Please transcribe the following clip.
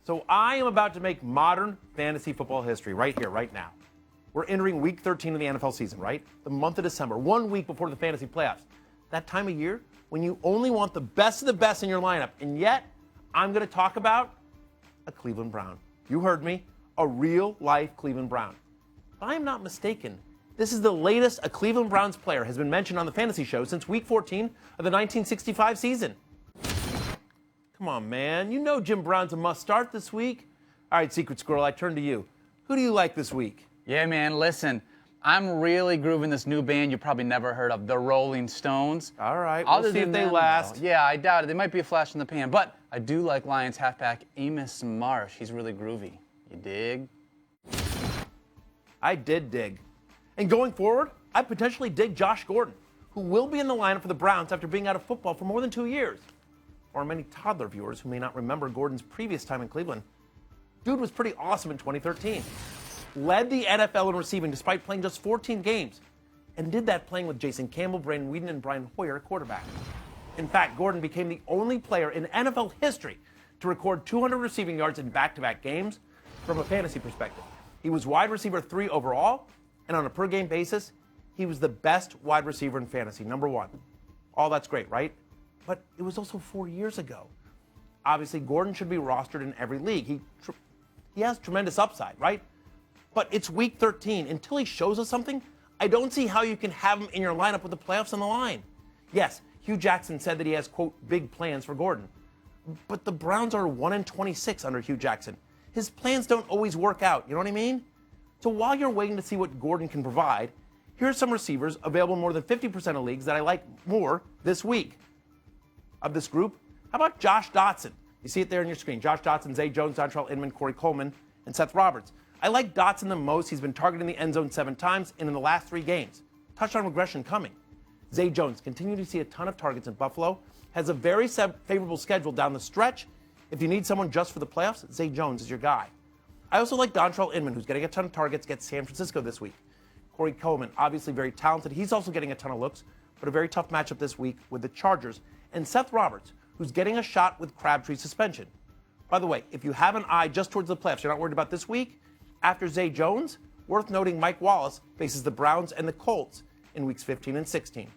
So I am about to make modern fantasy football history right here, right now. We're entering week 13 of the NFL season, right? The month of December, 1 week before the fantasy playoffs. That time of year when you only want the best of the best in your lineup. And yet, I'm going to talk about a Cleveland Brown. You heard me, a real-life Cleveland Brown. If I am not mistaken, this is the latest a Cleveland Browns player has been mentioned on the fantasy show since week 14 of the 1965 season. Come on, man. You know Jim Brown's a must-start this week. All right, Secret Squirrel, I turn to you. Who do you like this week? Yeah, man, listen. I'm really grooving this new band you probably never heard of, the Rolling Stones. All right, we'll see if they last. Yeah, I doubt it. They might be a flash in the pan. But I do like Lions halfback Amos Marsh. He's really groovy. You dig? I did dig. And going forward, I potentially dig Josh Gordon, who will be in the lineup for the Browns after being out of football for more than 2 years. For many toddler viewers who may not remember Gordon's previous time in Cleveland, dude was pretty awesome in 2013. Led the NFL in receiving despite playing just 14 games, and did that playing with Jason Campbell, Brandon Weeden, and Brian Hoyer at quarterback. In fact, Gordon became the only player in NFL history to record 200 receiving yards in back-to-back games from a fantasy perspective. He was wide receiver 3 overall, and on a per-game basis, he was the best wide receiver in fantasy, number 1. All that's great, right? But it was also 4 years ago. Obviously, Gordon should be rostered in every league. He has tremendous upside, right? But it's week 13. Until he shows us something, I don't see how you can have him in your lineup with the playoffs on the line. Yes, Hugh Jackson said that he has, quote, big plans for Gordon. But the Browns are 1-26 under Hugh Jackson. His plans don't always work out, you know what I mean? So while you're waiting to see what Gordon can provide, here are some receivers available in more than 50% of leagues that I like more this week. Of this group, how about Josh Dotson? You see it there on your screen. Josh Dotson, Zay Jones, Dontrell Inman, Corey Coleman, and Seth Roberts. I like Dotson the most. He's been targeting the end zone 7 times and in the last 3 games. Touchdown regression coming. Zay Jones, continue to see a ton of targets in Buffalo, has a very favorable schedule down the stretch. If you need someone just for the playoffs, Zay Jones is your guy. I also like Dontrell Inman, who's getting a ton of targets, gets San Francisco this week. Corey Coleman, obviously very talented. He's also getting a ton of looks, but a very tough matchup this week with the Chargers. And Seth Roberts, who's getting a shot with Crabtree's suspension. By the way, if you have an eye just towards the playoffs, you're not worried about this week, after Zay Jones, worth noting Mike Wallace faces the Browns and the Colts in weeks 15 and 16.